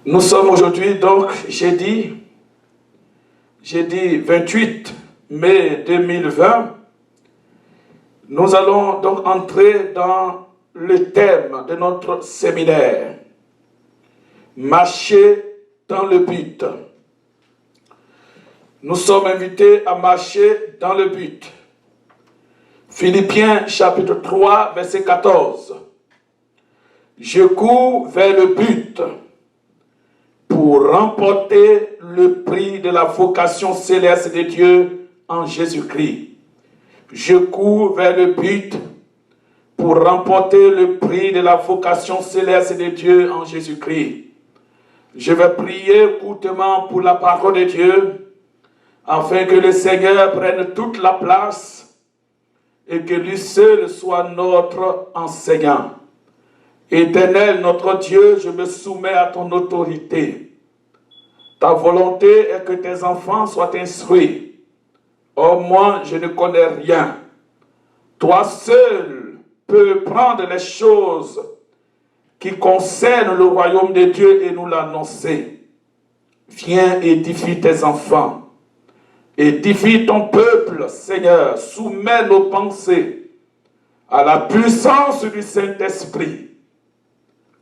Nous sommes aujourd'hui donc jeudi 28 mai 2020. Nous allons donc entrer dans le thème de notre séminaire. Marcher dans le but. Nous sommes invités à marcher dans le but. Philippiens chapitre 3, verset 14. Je cours vers le but pour remporter le prix de la vocation céleste de Dieu en Jésus-Christ. Je cours vers le but pour remporter le prix de la vocation céleste de Dieu en Jésus-Christ. Je vais prier courtement pour la parole de Dieu, afin que le Seigneur prenne toute la place et que lui seul soit notre enseignant. Éternel, notre Dieu, je me soumets à ton autorité. Ta volonté est que tes enfants soient instruits. Or, moi, je ne connais rien. Toi seul peux prendre les choses qui concernent le royaume de Dieu et nous l'annoncer. Viens, édifie tes enfants. Édifie ton peuple, Seigneur. Soumets nos pensées à la puissance du Saint-Esprit.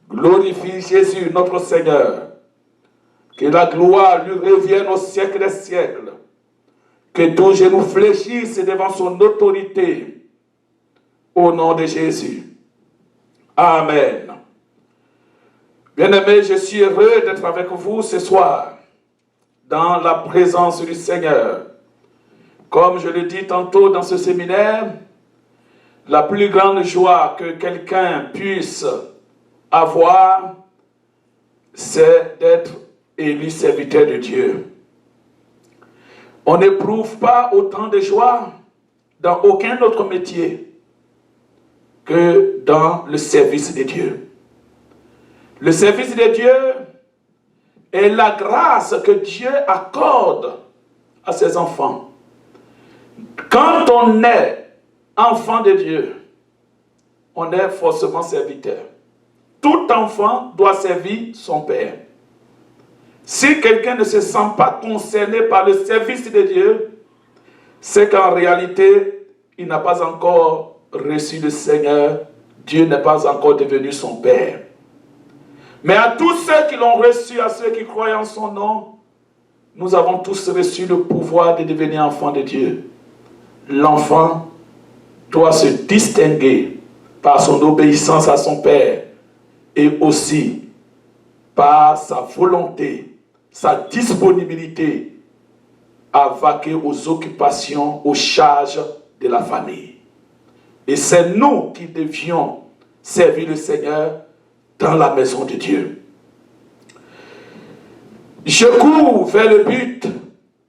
Glorifie Jésus, notre Seigneur. Que la gloire lui revienne au siècle des siècles. Que tout genou fléchisse devant son autorité. Au nom de Jésus. Amen. Bien-aimés, je suis heureux d'être avec vous ce soir, dans la présence du Seigneur. Comme je le dis tantôt dans ce séminaire, la plus grande joie que quelqu'un puisse avoir, c'est d'être élu serviteur de Dieu. On n'éprouve pas autant de joie dans aucun autre métier que dans le service de Dieu. Le service de Dieu est la grâce que Dieu accorde à ses enfants. Quand on est enfant de Dieu, on est forcément serviteur. Tout enfant doit servir son père. Si quelqu'un ne se sent pas concerné par le service de Dieu, c'est qu'en réalité, il n'a pas encore reçu le Seigneur. Dieu n'est pas encore devenu son père. Mais à tous ceux qui l'ont reçu, à ceux qui croient en son nom, nous avons tous reçu le pouvoir de devenir enfants de Dieu. L'enfant doit se distinguer par son obéissance à son père et aussi par sa volonté, sa disponibilité à vaquer aux occupations, aux charges de la famille. Et c'est nous qui devions servir le Seigneur dans la maison de Dieu. Je cours vers le but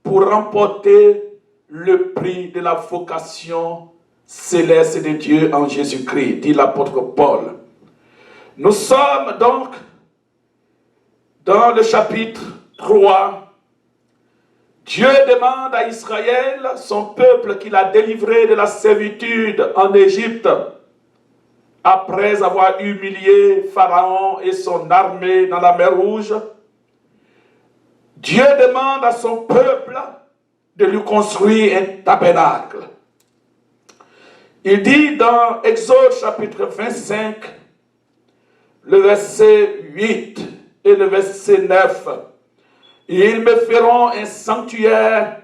pour remporter le prix de la vocation céleste de Dieu en Jésus-Christ, dit l'apôtre Paul. Nous sommes donc dans le chapitre 3. Dieu demande à Israël, son peuple qu'il a délivré de la servitude en Égypte, après avoir humilié Pharaon et son armée dans la mer Rouge. Dieu demande à son peuple de lui construire un tabernacle. Il dit dans Exode chapitre 25, le verset 8 et le verset 9, « Ils me feront un sanctuaire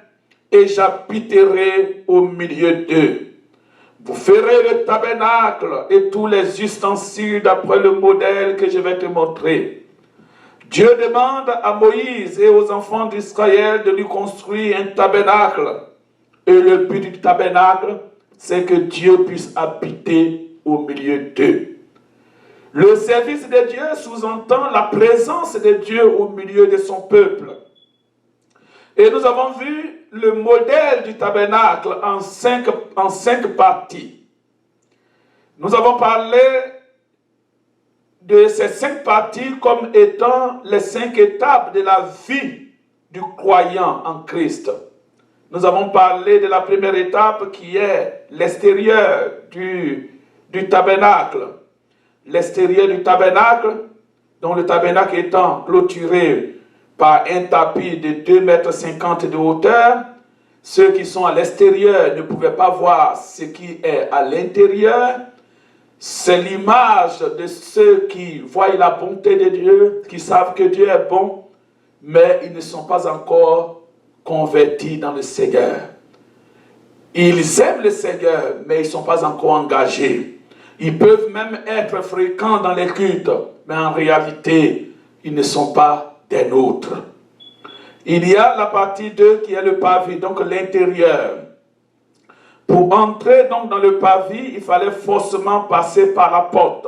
et j'habiterai au milieu d'eux. Vous ferez le tabernacle et tous les ustensiles d'après le modèle que je vais te montrer. » Dieu demande à Moïse et aux enfants d'Israël de lui construire un tabernacle. Et le but du tabernacle, c'est que Dieu puisse habiter au milieu d'eux. Le service de Dieu sous-entend la présence de Dieu au milieu de son peuple. Et nous avons vu le modèle du tabernacle en cinq parties. Nous avons parlé de ces 5 parties comme étant les 5 étapes de la vie du croyant en Christ. Nous avons parlé de la première étape qui est l'extérieur du tabernacle. L'extérieur du tabernacle, dont le tabernacle étant clôturé par un tapis de 2,50 m de hauteur, ceux qui sont à l'extérieur ne pouvaient pas voir ce qui est à l'intérieur. C'est l'image de ceux qui voient la bonté de Dieu, qui savent que Dieu est bon, mais ils ne sont pas encore convertis dans le Seigneur. Ils aiment le Seigneur, mais ils ne sont pas encore engagés. Ils peuvent même être fréquents dans les cultes, mais en réalité, ils ne sont pas des nôtres. Il y a la partie 2 qui est le parvis, donc l'intérieur. Pour entrer donc dans le parvis, il fallait forcément passer par la porte.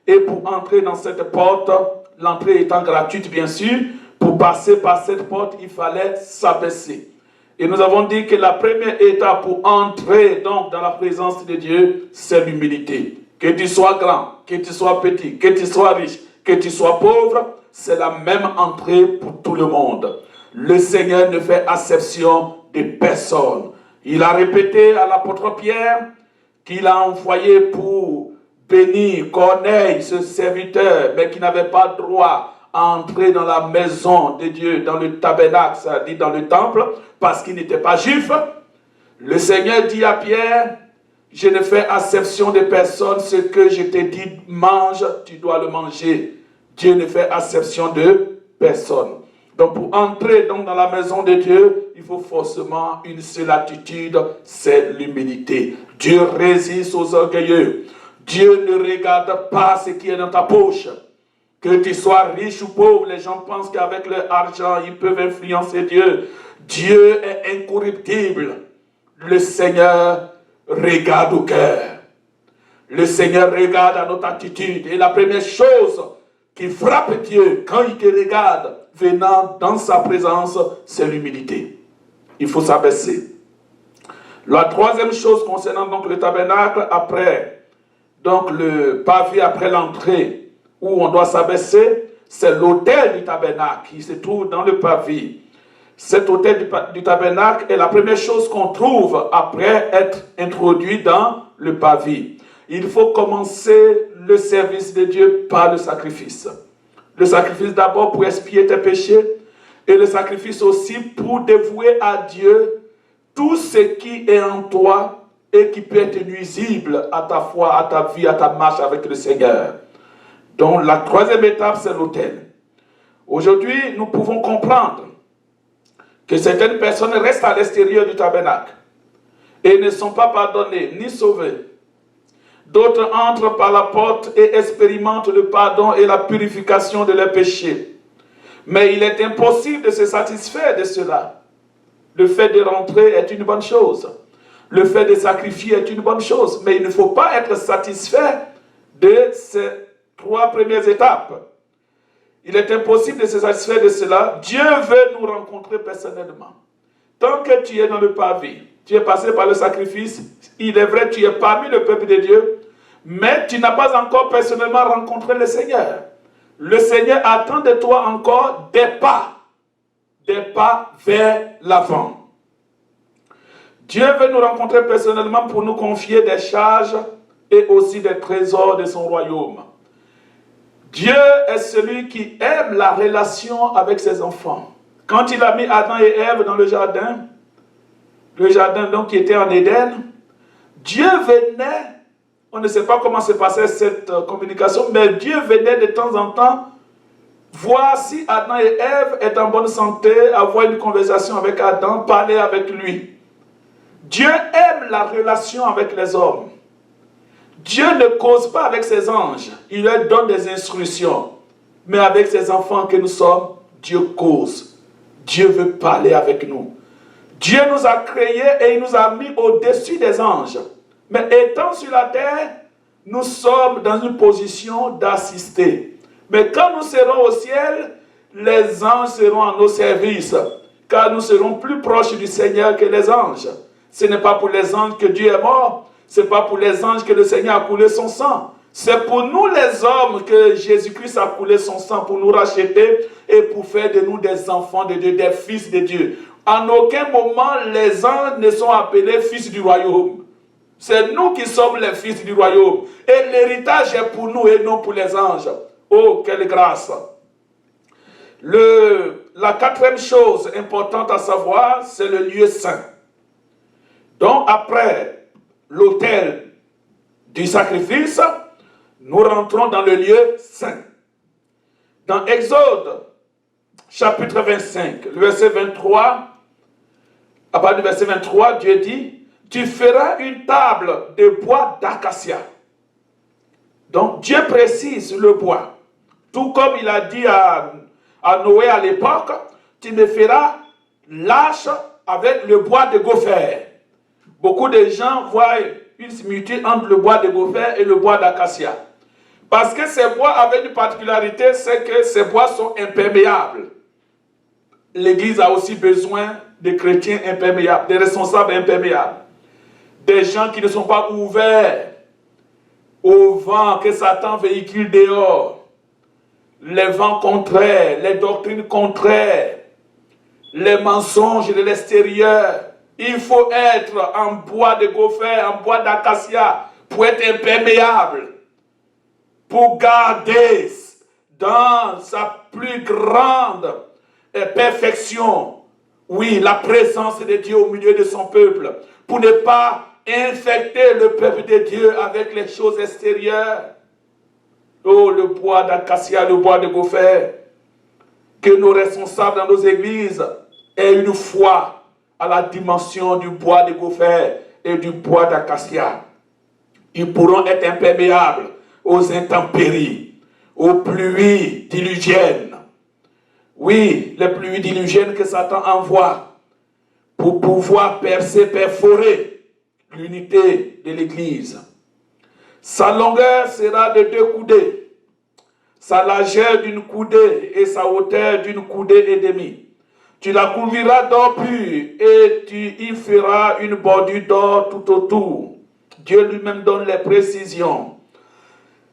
Et pour entrer dans cette porte, l'entrée étant gratuite bien sûr, pour passer par cette porte, il fallait s'abaisser. Et nous avons dit que la première étape pour entrer donc dans la présence de Dieu, c'est l'humilité. Que tu sois grand, que tu sois petit, que tu sois riche, que tu sois pauvre, c'est la même entrée pour tout le monde. Le Seigneur ne fait acception de personne. Il a répété à l'apôtre Pierre qu'il a envoyé pour bénir Corneille, ce serviteur, mais qui n'avait pas droit à entrer dans la maison de Dieu, dans le tabernacle, c'est-à-dire dans le temple, parce qu'il n'était pas juif. Le Seigneur dit à Pierre, je ne fais acception de personne, ce que je t'ai dit, mange, tu dois le manger. Dieu ne fait acception de personne. Donc pour entrer donc dans la maison de Dieu, il faut forcément une seule attitude, c'est l'humilité. Dieu résiste aux orgueilleux. Dieu ne regarde pas ce qui est dans ta poche. Que tu sois riche ou pauvre, les gens pensent qu'avec leur argent, ils peuvent influencer Dieu. Dieu est incorruptible. Le Seigneur regarde au cœur. Le Seigneur regarde à notre attitude. Et la première chose qui frappe Dieu quand il te regarde, venant dans sa présence, c'est l'humilité. Il faut s'abaisser. La troisième chose concernant donc le tabernacle, après, donc le pavé après l'entrée, où on doit s'abaisser, c'est l'autel du tabernacle qui se trouve dans le pavé. Cet autel du tabernacle est la première chose qu'on trouve après être introduit dans le pavé. Il faut commencer le service de Dieu par le sacrifice. Le sacrifice d'abord pour expier tes péchés et le sacrifice aussi pour dévouer à Dieu tout ce qui est en toi et qui peut être nuisible à ta foi, à ta vie, à ta marche avec le Seigneur. Donc la troisième étape, c'est l'autel. Aujourd'hui, nous pouvons comprendre que certaines personnes restent à l'extérieur du tabernacle et ne sont pas pardonnées ni sauvées. D'autres entrent par la porte et expérimentent le pardon et la purification de leurs péchés. Mais il est impossible de se satisfaire de cela. Le fait de rentrer est une bonne chose. Le fait de sacrifier est une bonne chose. Mais il ne faut pas être satisfait de ces trois premières étapes. Il est impossible de se satisfaire de cela. Dieu veut nous rencontrer personnellement. Tant que tu es dans le pavé, tu es passé par le sacrifice, il est vrai, tu es parmi le peuple de Dieu, mais tu n'as pas encore personnellement rencontré le Seigneur. Le Seigneur attend de toi encore des pas vers l'avant. Dieu veut nous rencontrer personnellement pour nous confier des charges et aussi des trésors de son royaume. Dieu est celui qui aime la relation avec ses enfants. Quand il a mis Adam et Ève dans le jardin donc qui était en Éden, Dieu venait, on ne sait pas comment se passait cette communication, mais Dieu venait de temps en temps voir si Adam et Ève étaient en bonne santé, avoir une conversation avec Adam, parler avec lui. Dieu aime la relation avec les hommes. Dieu ne cause pas avec ses anges, il leur donne des instructions. Mais avec ses enfants que nous sommes, Dieu cause. Dieu veut parler avec nous. Dieu nous a créés et il nous a mis au-dessus des anges. Mais étant sur la terre, nous sommes dans une position d'assister. Mais quand nous serons au ciel, les anges seront à nos services, car nous serons plus proches du Seigneur que les anges. Ce n'est pas pour les anges que Dieu est mort, ce n'est pas pour les anges que le Seigneur a coulé son sang. C'est pour nous les hommes que Jésus-Christ a coulé son sang pour nous racheter et pour faire de nous des enfants de Dieu, des fils de Dieu. En aucun moment, les anges ne sont appelés fils du royaume. C'est nous qui sommes les fils du royaume. Et l'héritage est pour nous et non pour les anges. Oh, quelle grâce! La quatrième chose importante à savoir, c'est le lieu saint. Donc, après l'autel du sacrifice, nous rentrons dans le lieu saint. Dans Exode, chapitre 25, le verset 23, à partir du verset 23, Dieu dit, « Tu feras une table de bois d'acacia. » Donc, Dieu précise le bois. Tout comme il a dit à Noé à l'époque, « Tu me feras l'arche avec le bois de gopher. » Beaucoup de gens voient une similitude entre le bois de gopher et le bois d'acacia. Parce que ces bois avaient une particularité, c'est que ces bois sont imperméables. L'Église a aussi besoin de chrétiens imperméables, des responsables imperméables. Des gens qui ne sont pas ouverts au vent que Satan véhicule dehors. Les vents contraires, les doctrines contraires, les mensonges de l'extérieur. Il faut être en bois de gopher, en bois d'acacia, pour être imperméable, pour garder dans sa plus grande perfection, oui, la présence de Dieu au milieu de son peuple, pour ne pas infecter le peuple de Dieu avec les choses extérieures. Oh, le bois d'acacia, le bois de gopher, que nos responsables dans nos églises aient une foi à la dimension du bois de gopher et du bois d'acacia. Ils pourront être imperméables aux intempéries, aux pluies diluviennes. Oui, les pluies diluviennes que Satan envoie pour pouvoir perforer l'unité de l'Église. Sa longueur sera de 2 coudées, sa largeur d'une coudée et sa hauteur d'une coudée et demie. Tu la couvriras d'or pur et tu y feras une bordure d'or tout autour. Dieu lui-même donne les précisions.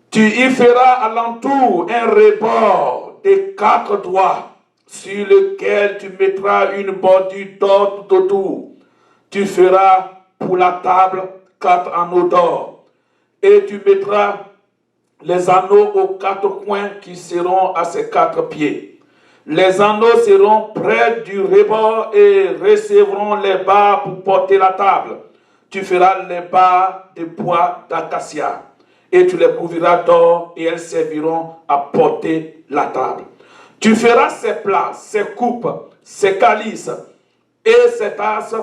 Tu y feras alentour un rebord de 4 doigts sur lequel tu mettras une bordure d'or tout autour. Tu feras pour la table 4 anneaux d'or et tu mettras les anneaux aux 4 coins qui seront à ses 4 pieds. Les anneaux seront près du rebord et recevront les barres pour porter la table. Tu feras les barres de bois d'acacia et tu les couvriras d'or et elles serviront à porter la table. Tu feras ses plats, ses coupes, ses calices et ses tasses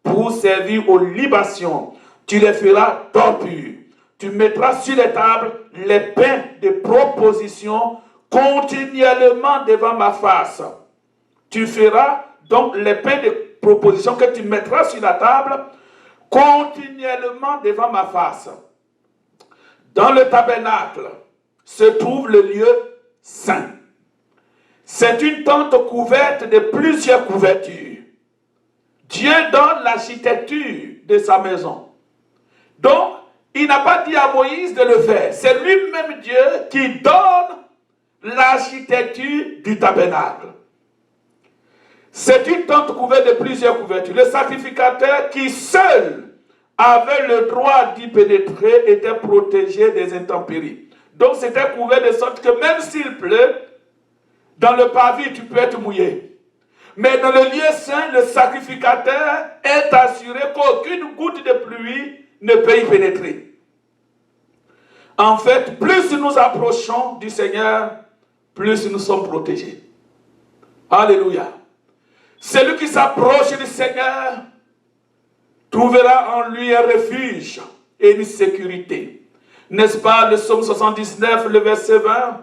pour servir aux libations. Tu les feras d'or pur. Tu mettras sur les tables les pains de proposition continuellement devant ma face. Tu feras donc les pains de proposition que tu mettras sur la table continuellement devant ma face. Dans le tabernacle se trouve le lieu saint. C'est une tente couverte de plusieurs couvertures. Dieu donne l'architecture de sa maison. Donc, il n'a pas dit à Moïse de le faire. C'est lui-même Dieu qui donne l'architecture du tabernacle. C'est une tente couverte de plusieurs couvertures. Le sacrificateur qui seul avait le droit d'y pénétrer était protégé des intempéries. Donc c'était couvert de sorte que même s'il pleut, dans le pavé tu peux être mouillé. Mais dans le lieu saint, le sacrificateur est assuré qu'aucune goutte de pluie ne peut y pénétrer. En fait, plus nous approchons du Seigneur, plus nous sommes protégés. Alléluia. Celui qui s'approche du Seigneur trouvera en lui un refuge et une sécurité. N'est-ce pas le psaume 79, le verset 20?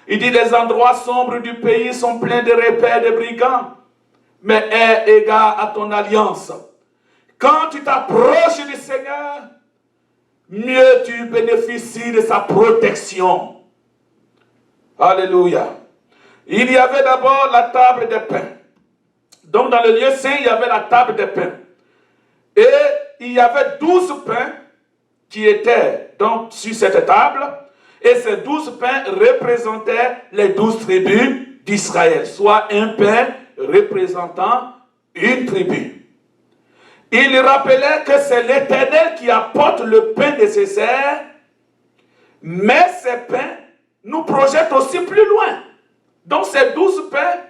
Il dit, les endroits sombres du pays sont pleins de repères de brigands, mais aie égard à ton alliance. Quand tu t'approches du Seigneur, mieux tu bénéficies de sa protection. Alléluia. Il y avait d'abord la table des pains. Donc dans le lieu saint, il y avait la table des pains. Et il y avait 12 pains qui étaient donc sur cette table. Et ces 12 pains représentaient les 12 tribus d'Israël, soit un pain représentant une tribu. Il rappelait que c'est l'Éternel qui apporte le pain nécessaire, mais ces pains nous projette aussi plus loin. Donc ces 12 pains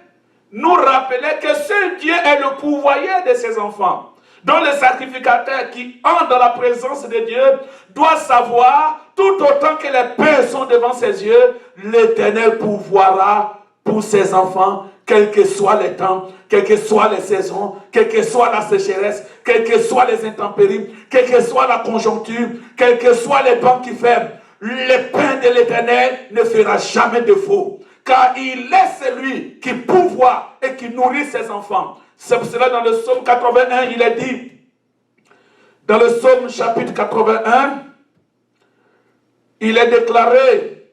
nous rappelaient que seul Dieu est le pourvoyeur de ses enfants. Donc le sacrificateur qui entre dans la présence de Dieu doit savoir, tout autant que les pains sont devant ses yeux, l'Éternel pourvoira pour ses enfants, quels que soient les temps, quelles que soient les saisons, quelle que soit la sécheresse, quelles que soient les intempéries, quelle que soit la conjoncture, quels que soient les bancs qui ferment. Le pain de l'Éternel ne fera jamais défaut, car il est celui qui pourvoit et qui nourrit ses enfants. C'est pour cela dans le psaume 81, il est dit, dans le psaume chapitre 81, il est déclaré,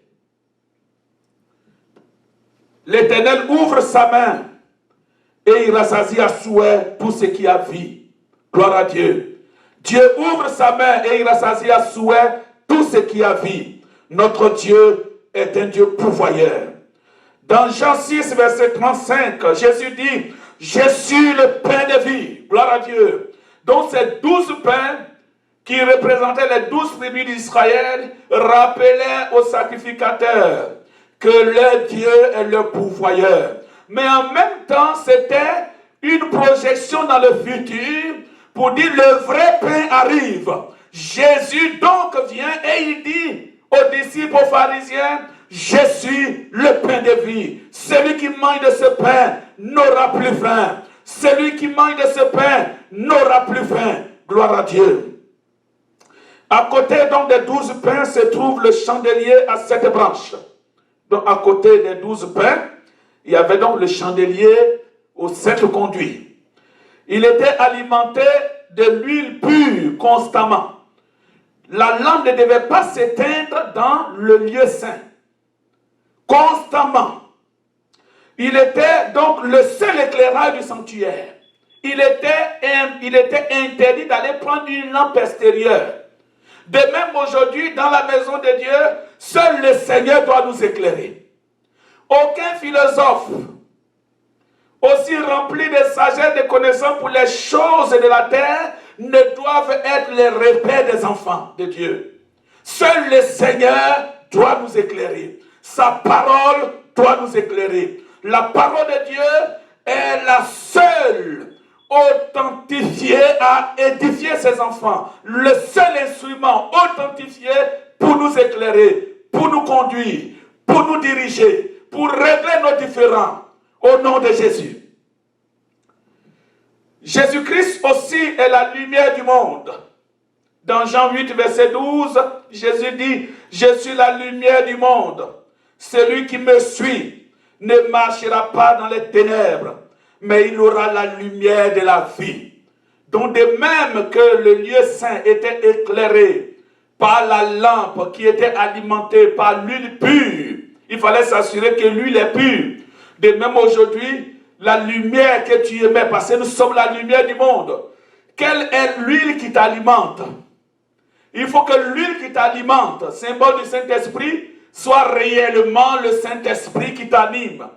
l'Éternel ouvre sa main et il rassasie à souhait tout ce qui a vie. Gloire à Dieu. Dieu ouvre sa main et il rassasie à souhait tout ce qui a vie. Notre Dieu est un Dieu pourvoyeur. Dans Jean 6, verset 35, Jésus dit, je suis le pain de vie. Gloire à Dieu. Donc ces 12 pains qui représentaient les 12 tribus d'Israël rappelaient aux sacrificateurs que leur Dieu est le pourvoyeur. Mais en même temps, c'était une projection dans le futur pour dire le vrai pain arrive. Jésus donc vient et il dit aux disciples, aux pharisiens, je suis le pain de vie. Celui qui mange de ce pain n'aura plus faim. Celui qui mange de ce pain n'aura plus faim. Gloire à Dieu. À côté donc des 12 pains se trouve le chandelier à 7 branches. Donc à côté des 12 pains, il y avait donc le chandelier aux 7 conduits. Il était alimenté de l'huile pure constamment. La lampe ne devait pas s'éteindre dans le lieu saint. Constamment. Il était donc le seul éclairage du sanctuaire. Il était interdit d'aller prendre une lampe extérieure. De même aujourd'hui, dans la maison de Dieu, seul le Seigneur doit nous éclairer. Aucun philosophe, aussi rempli de sagesse, de connaissances pour les choses de la terre, ne doivent être les repères des enfants de Dieu. Seul le Seigneur doit nous éclairer. Sa parole doit nous éclairer. La parole de Dieu est la seule authentifiée à édifier ses enfants. Le seul instrument authentifié pour nous éclairer, pour nous conduire, pour nous diriger, pour régler nos différends. Au nom de Jésus. Jésus-Christ aussi est la lumière du monde. Dans Jean 8, verset 12, Jésus dit, je suis la lumière du monde. Celui qui me suit ne marchera pas dans les ténèbres, mais il aura la lumière de la vie. Donc de même que le lieu saint était éclairé par la lampe qui était alimentée par l'huile pure, il fallait s'assurer que l'huile est pure. De même aujourd'hui, la lumière que tu émets, parce que nous sommes la lumière du monde. Quelle est l'huile qui t'alimente? Il faut que l'huile qui t'alimente, symbole du Saint-Esprit, soit réellement le Saint-Esprit qui t'anime.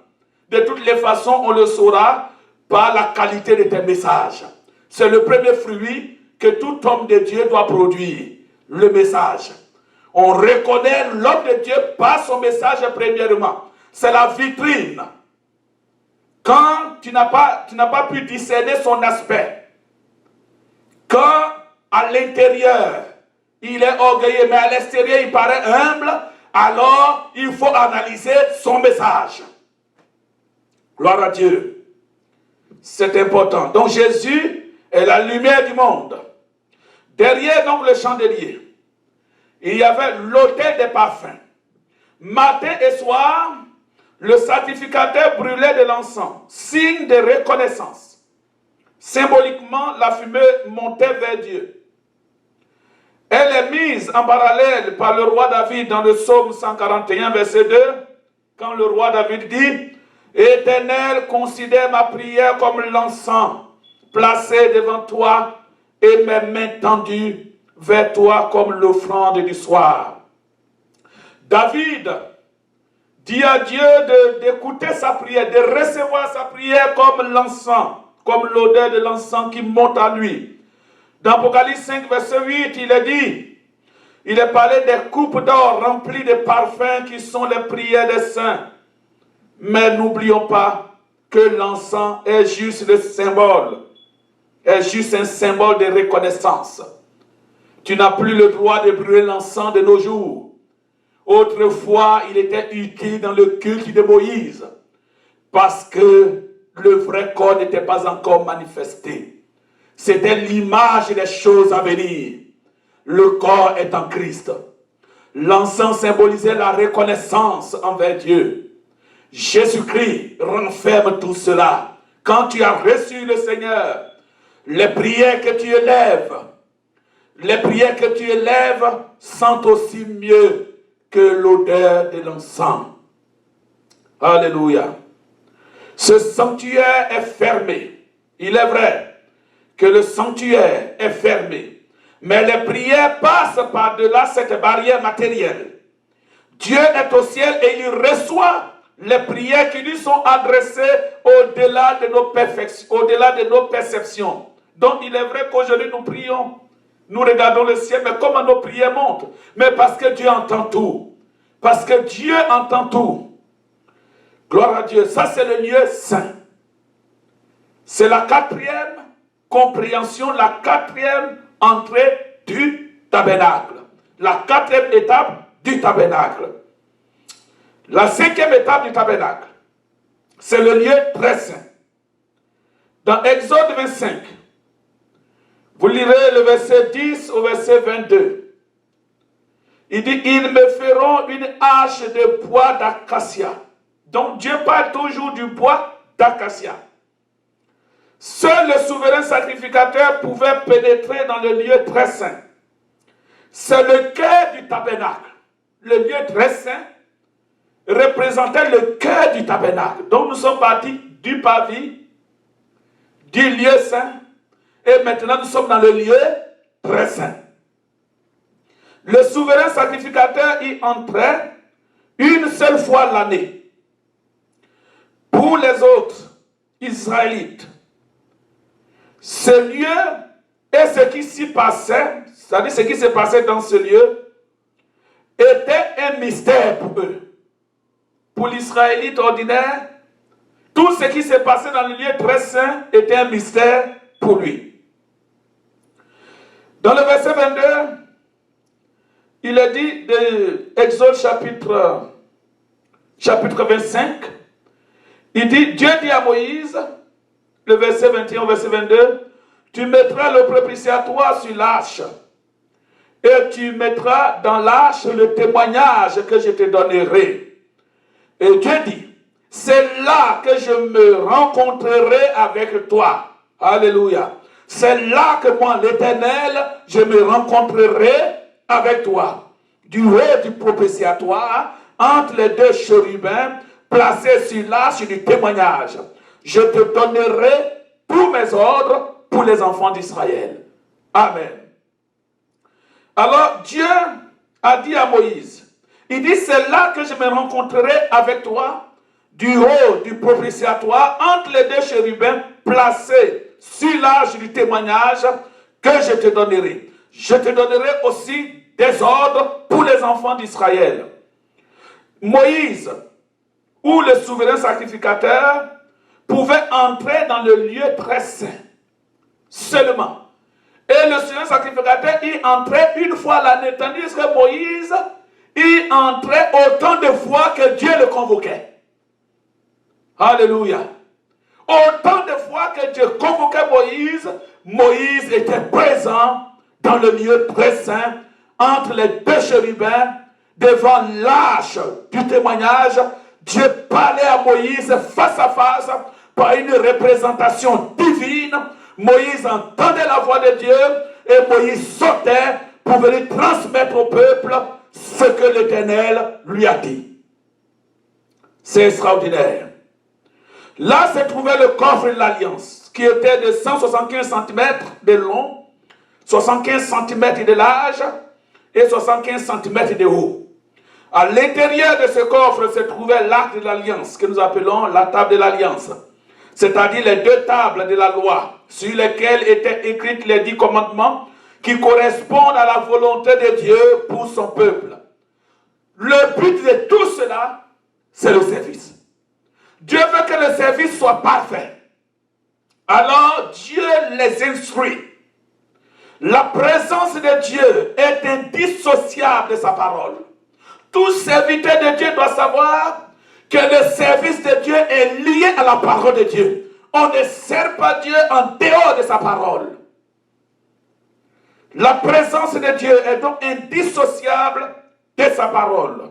De toutes les façons, on le saura par la qualité de tes messages. C'est le premier fruit que tout homme de Dieu doit produire, le message. On reconnaît l'homme de Dieu par son message premièrement. C'est la vitrine. Quand tu n'as pas pu discerner son aspect, quand à l'intérieur, il est orgueilleux, mais à l'extérieur, il paraît humble, alors il faut analyser son message. Gloire à Dieu. C'est important. Donc Jésus est la lumière du monde. Derrière donc le chandelier, il y avait l'autel des parfums. Matin et soir, le sacrificateur brûlait de l'encens, signe de reconnaissance. Symboliquement, la fumée montait vers Dieu. Elle est mise en parallèle par le roi David dans le psaume 141, verset 2, quand le roi David dit « Éternel, considère ma prière comme l'encens placé devant toi et mes mains tendues vers toi comme l'offrande du soir. » David dit à Dieu d'écouter sa prière, de recevoir sa prière comme l'encens, comme l'odeur de l'encens qui monte à lui. Dans Apocalypse 5, verset 8, il est dit, Il est parlé des coupes d'or remplies de parfums qui sont les prières des saints. Mais n'oublions pas que l'encens est juste le symbole, est juste un symbole de reconnaissance. Tu n'as plus le droit de brûler l'encens de nos jours. Autrefois, il était utile dans le culte de Moïse parce que le vrai corps n'était pas encore manifesté. C'était l'image des choses à venir. Le corps est en Christ. L'encens symbolisait la reconnaissance envers Dieu. Jésus-Christ renferme tout cela. Quand tu as reçu le Seigneur, les prières que tu élèves sentent aussi mieux que l'odeur de l'encens. Alléluia. Ce sanctuaire est fermé. Il est vrai que le sanctuaire est fermé. Mais les prières passent par-delà cette barrière matérielle. Dieu est au ciel et il reçoit les prières qui lui sont adressées au-delà de nos perfections, au-delà de nos perceptions. Donc il est vrai qu'aujourd'hui nous prions, nous regardons le ciel, mais comment nos prières montent? Mais parce que Dieu entend tout. Parce que Dieu entend tout. Gloire à Dieu. Ça c'est le lieu saint. C'est la quatrième compréhension, la quatrième entrée du tabernacle. La quatrième étape du tabernacle. La cinquième étape du tabernacle, c'est le lieu très saint. Dans Exode 25, vous lirez le verset 10 au verset 22. Il dit, ils me feront une hache de bois d'acacia. Donc Dieu parle toujours du bois d'acacia. Seul le souverain sacrificateur pouvait pénétrer dans le lieu très saint. C'est le cœur du tabernacle. Le lieu très saint représentait le cœur du tabernacle. Donc nous sommes partis du parvis, du lieu saint, et maintenant nous sommes dans le lieu très saint. Le souverain sacrificateur y entrait une seule fois l'année. Pour les autres Israélites, ce lieu et ce qui s'y passait, c'est-à-dire ce qui s'est passé dans ce lieu, était un mystère pour eux. Pour l'Israélite ordinaire, tout ce qui s'est passé dans le lieu très saint était un mystère pour lui. Dans le verset 22, il est dit de Exode chapitre 25, il dit, Dieu dit à Moïse, le verset 21 au verset 22, tu mettras le propitiatoire sur l'arche et tu mettras dans l'arche le témoignage que je te donnerai. Et Dieu dit, c'est là que je me rencontrerai avec toi. Alléluia. C'est là que moi, l'Éternel, je me rencontrerai avec toi. Du haut du propitiatoire, entre les deux chérubins, placés sur l'arche du témoignage. Je te donnerai tous mes ordres pour les enfants d'Israël. Amen. Alors Dieu a dit à Moïse, il dit, c'est là que je me rencontrerai avec toi, du haut du propitiatoire, entre les deux chérubins, placés sur l'arche du témoignage, que je te donnerai. Je te donnerai aussi des ordres pour les enfants d'Israël. Moïse, ou le souverain sacrificateur, pouvait entrer dans le lieu très saint, seulement. Et le souverain sacrificateur y entrait une fois l'année, tandis que Moïse y entrait autant de fois que Dieu le convoquait. Alléluia. Autant de fois que Dieu convoquait Moïse, Moïse était présent dans le lieu très saint, entre les deux chérubins, devant l'arche du témoignage. Dieu parlait à Moïse face à face par une représentation divine. Moïse entendait la voix de Dieu et Moïse sautait pour venir transmettre au peuple ce que l'Éternel lui a dit. C'est extraordinaire. Là se trouvait le coffre de l'Alliance, qui était de 175 cm de long, 75 cm de large et 75 cm de haut. À l'intérieur de ce coffre se trouvait l'arc de l'Alliance, que nous appelons la table de l'Alliance, c'est-à-dire les deux tables de la loi, sur lesquelles étaient écrits les 10 commandements, qui correspondent à la volonté de Dieu pour son peuple. Le but de tout cela, c'est le service. Dieu veut que le service soit parfait. Alors Dieu les instruit. La présence de Dieu est indissociable de sa parole. Tout serviteur de Dieu doit savoir que le service de Dieu est lié à la parole de Dieu. On ne sert pas Dieu en dehors de sa parole. La présence de Dieu est donc indissociable de sa parole.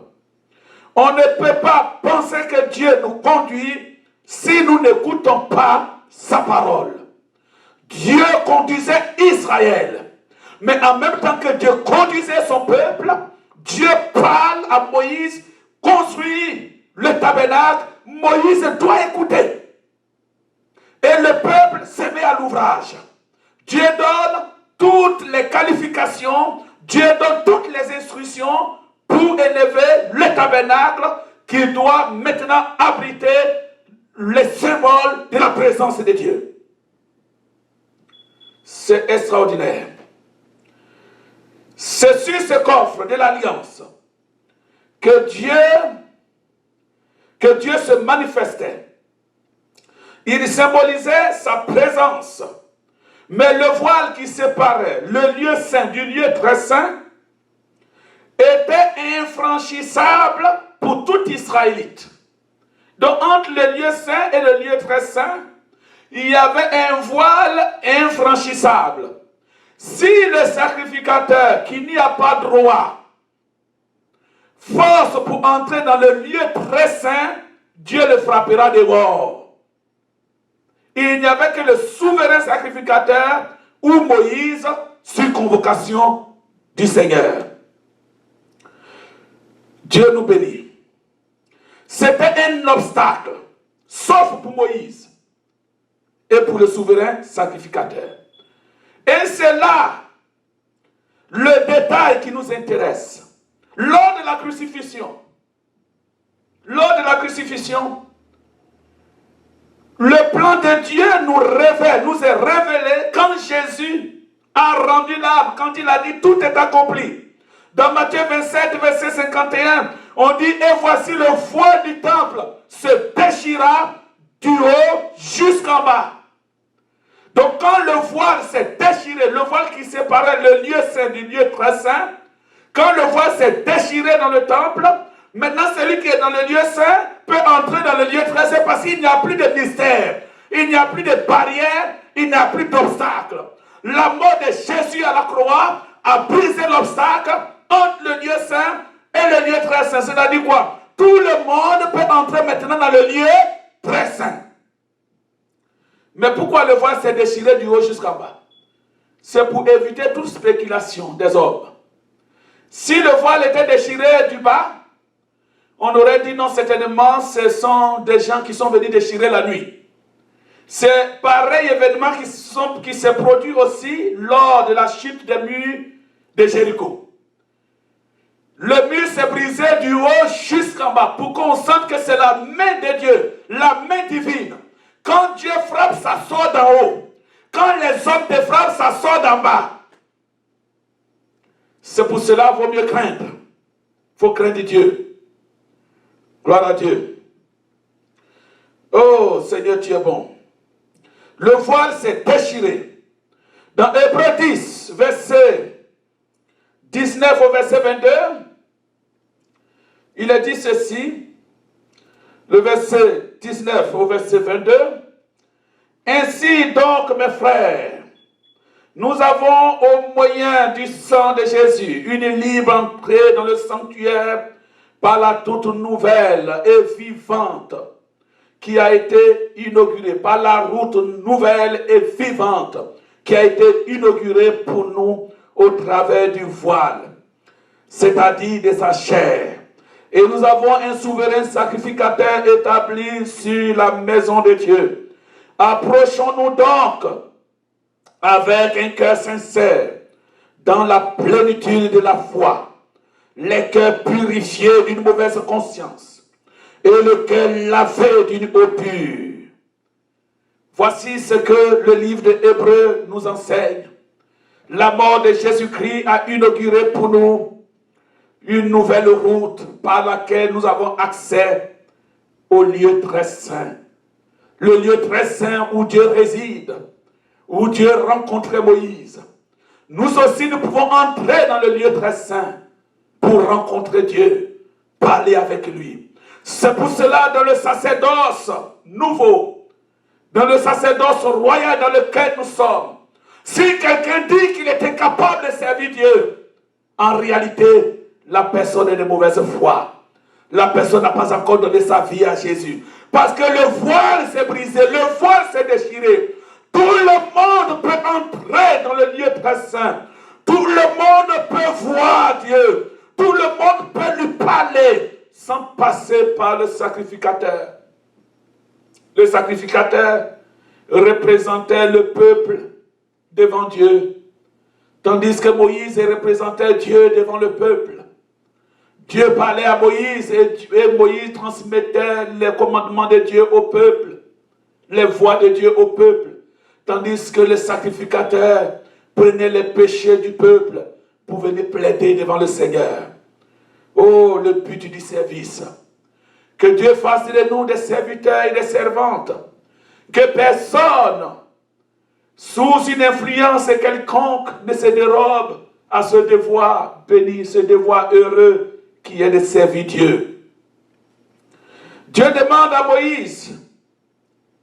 On ne peut pas penser que Dieu nous conduit si nous n'écoutons pas sa parole. Dieu conduisait Israël. Mais en même temps que Dieu conduisait son peuple, Dieu parle à Moïse, construit le tabernacle. Moïse doit écouter. Et le peuple se met à l'ouvrage. Dieu donne toutes les qualifications, Dieu donne toutes les instructions pour élever le tabernacle qui doit maintenant abriter les symboles de la présence de Dieu. C'est extraordinaire. C'est sur ce coffre de l'alliance que Dieu se manifestait. Il symbolisait sa présence. Mais le voile qui séparait le lieu saint du lieu très saint était infranchissable pour tout Israélite. Donc entre le lieu saint et le lieu très saint, il y avait un voile infranchissable. Si le sacrificateur qui n'y a pas droit force pour entrer dans le lieu très saint, Dieu le frappera dehors. Il n'y avait que le souverain sacrificateur ou Moïse sur convocation du Seigneur. Dieu nous bénit. C'était un obstacle, sauf pour Moïse et pour le souverain sacrificateur. Et c'est là le détail qui nous intéresse. Lors de la crucifixion, le plan de Dieu nous est révélé quand Jésus a rendu l'âme, quand il a dit tout est accompli. Dans Matthieu 27, verset 51, on dit et voici le voile du temple se déchira du haut jusqu'en bas. Donc quand le voile s'est déchiré, le voile qui séparait le lieu saint du lieu très saint, quand le voile s'est déchiré dans le temple, maintenant celui qui est dans le lieu saint peut entrer dans le lieu très saint parce qu'il n'y a plus de mystère, il n'y a plus de barrière, il n'y a plus d'obstacle. La mort de Jésus à la croix a brisé l'obstacle entre le lieu saint et le lieu très saint. C'est-à-dire quoi? Tout le monde peut entrer maintenant dans le lieu très saint. Mais pourquoi le voile s'est déchiré du haut jusqu'en bas? C'est pour éviter toute spéculation des hommes. Si le voile était déchiré du bas, on aurait dit non, certainement, ce sont des gens qui sont venus déchirer la nuit. C'est pareil événement qui s'est produit aussi lors de la chute des murs de Jéricho. Le mur s'est brisé du haut jusqu'en bas pour qu'on sente que c'est la main de Dieu, la main divine. Quand Dieu frappe, ça sort d'en haut. Quand les hommes te frappent, ça sort d'en bas. C'est pour cela qu'il vaut mieux craindre. Il faut craindre Dieu. Gloire à Dieu. Oh Seigneur, tu es bon. Le voile s'est déchiré. Dans Hébreux 10, verset 19 au verset 22, il est dit ceci, le verset 19 au verset 22, ainsi donc mes frères, nous avons au moyen du sang de Jésus une libre entrée dans le sanctuaire par la toute nouvelle et vivante qui a été inaugurée, par la route nouvelle et vivante qui a été inaugurée pour nous au travers du voile, c'est-à-dire de sa chair. Et nous avons un souverain sacrificateur établi sur la maison de Dieu. Approchons-nous donc avec un cœur sincère, dans la plénitude de la foi, les cœurs purifiés d'une mauvaise conscience et le cœur lavé d'une eau pure. Voici ce que le livre de Hébreux nous enseigne. La mort de Jésus-Christ a inauguré pour nous une nouvelle route par laquelle nous avons accès au lieu très saint. Le lieu très saint où Dieu réside, où Dieu rencontrait Moïse. Nous aussi, nous pouvons entrer dans le lieu très saint pour rencontrer Dieu, parler avec lui. C'est pour cela, dans le sacerdoce nouveau, dans le sacerdoce royal dans lequel nous sommes, si quelqu'un dit qu'il était capable de servir Dieu, en réalité, la personne est de mauvaise foi. La personne n'a pas encore donné sa vie à Jésus. Parce que le voile s'est brisé, le voile s'est déchiré. Tout le monde peut entrer dans le lieu très saint. Tout le monde peut voir Dieu. Tout le monde peut lui parler sans passer par le sacrificateur. Le sacrificateur représentait le peuple devant Dieu, tandis que Moïse représentait Dieu devant le peuple. Dieu parlait à Moïse et Moïse transmettait les commandements de Dieu au peuple, les voix de Dieu au peuple, tandis que le sacrificateur prenait les péchés du peuple pour venir plaider devant le Seigneur. Oh, le but du service. Que Dieu fasse de nous des serviteurs et des servantes. Que personne, sous une influence quelconque, ne se dérobe à ce devoir béni, ce devoir heureux qui est de servir Dieu. Dieu demande à Moïse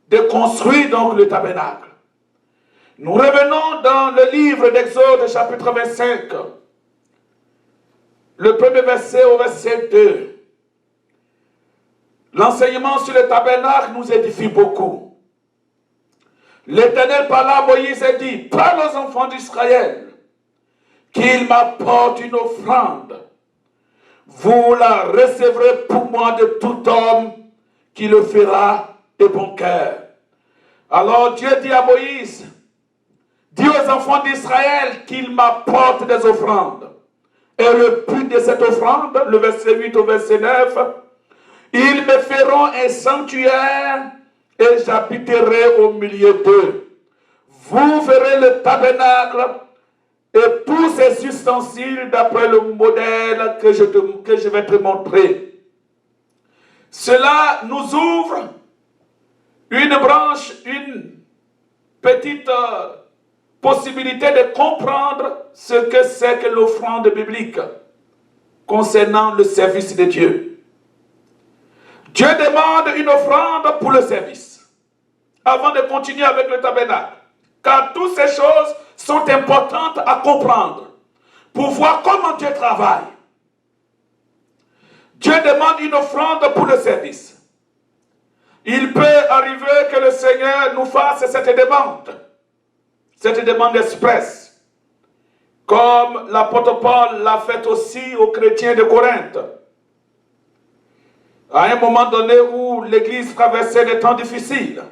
de construire donc le tabernacle. Nous revenons dans le livre d'Exode, chapitre 25, le premier verset au verset 2. L'enseignement sur le tabernacle nous édifie beaucoup. L'Éternel parla à Moïse et dit, parle aux enfants d'Israël qu'ils m'apportent une offrande. Vous la recevrez pour moi de tout homme qui le fera de bon cœur. Alors Dieu dit à Moïse, dis aux enfants d'Israël qu'ils m'apportent des offrandes. Et le but de cette offrande, le verset 8 au verset 9, ils me feront un sanctuaire et j'habiterai au milieu d'eux. Vous verrez le tabernacle et tous ces ustensiles d'après le modèle que je vais te montrer. Cela nous ouvre une branche, une petite possibilité de comprendre ce que c'est que l'offrande biblique concernant le service de Dieu. Dieu demande une offrande pour le service, avant de continuer avec le tabernacle. Car toutes ces choses sont importantes à comprendre pour voir comment Dieu travaille. Dieu demande une offrande pour le service. Il peut arriver que le Seigneur nous fasse cette demande expresse, comme l'apôtre Paul l'a fait aussi aux chrétiens de Corinthe. À un moment donné où l'Église traversait des temps difficiles,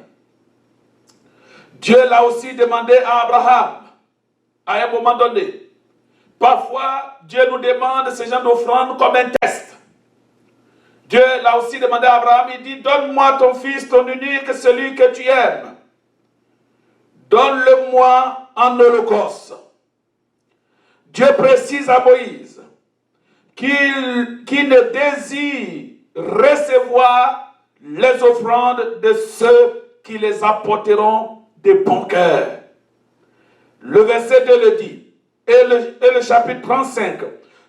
Dieu l'a aussi demandé à Abraham, à un moment donné. Parfois, Dieu nous demande ce genre d'offrande comme un test. Dieu l'a aussi demandé à Abraham, il dit, donne-moi ton fils, ton unique, celui que tu aimes. Donne-le-moi en holocauste. Dieu précise à Moïse qu'il ne désire recevoir les offrandes de ceux qui les apporteront de bon cœur. Le verset 2 le dit, et le chapitre 35,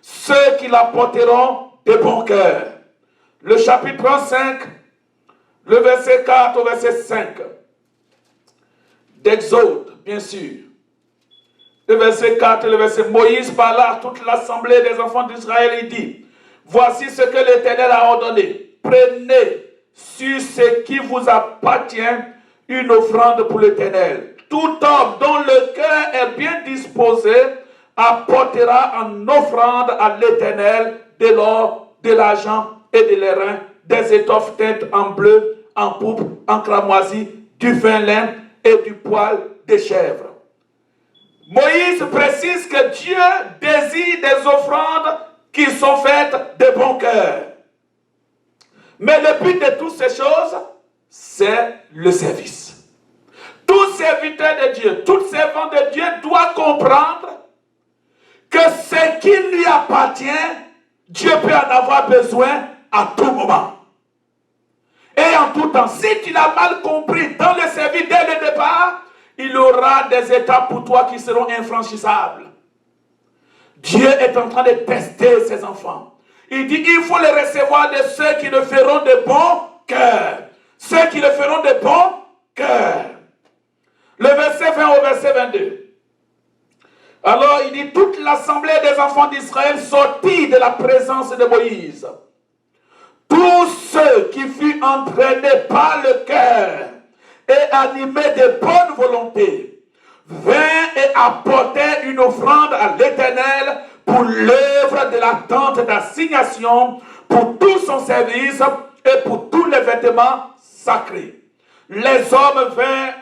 ceux qui l'apporteront de bon cœur. Le chapitre 35, le verset 4 au verset 5, d'Exode, bien sûr. Le verset 4 et le verset, Moïse parla à toute l'assemblée des enfants d'Israël et dit, voici ce que l'Éternel a ordonné. Prenez sur ce qui vous appartient une offrande pour l'Éternel. Tout homme dont le cœur est bien disposé apportera en offrande à l'Éternel de l'or, de l'argent et de l'airain, des étoffes teintes en bleu, en pourpre, en cramoisi, du fin lin et du poil de chèvre. Moïse précise que Dieu désire des offrandes qui sont faites de bon cœur. Mais le but de toutes ces choses, c'est le service. Tout serviteur de Dieu, tout servant de Dieu doit comprendre que ce qui lui appartient, Dieu peut en avoir besoin à tout moment. Et en tout temps, si tu l'as mal compris dans le service dès le départ, il aura des étapes pour toi qui seront infranchissables. Dieu est en train de tester ses enfants. Il dit, il faut les recevoir de ceux qui le feront de bon cœur. Ceux qui le feront de bon cœur. Le verset 20 au verset 22. Alors il dit, toute l'assemblée des enfants d'Israël sortit de la présence de Moïse. Tous ceux qui furent entraînés par le cœur et animés de bonne volonté vinrent et apportèrent une offrande à l'Éternel pour l'œuvre de la tente d'assignation, pour tout son service et pour tous les vêtements sacrés. Les hommes vinrent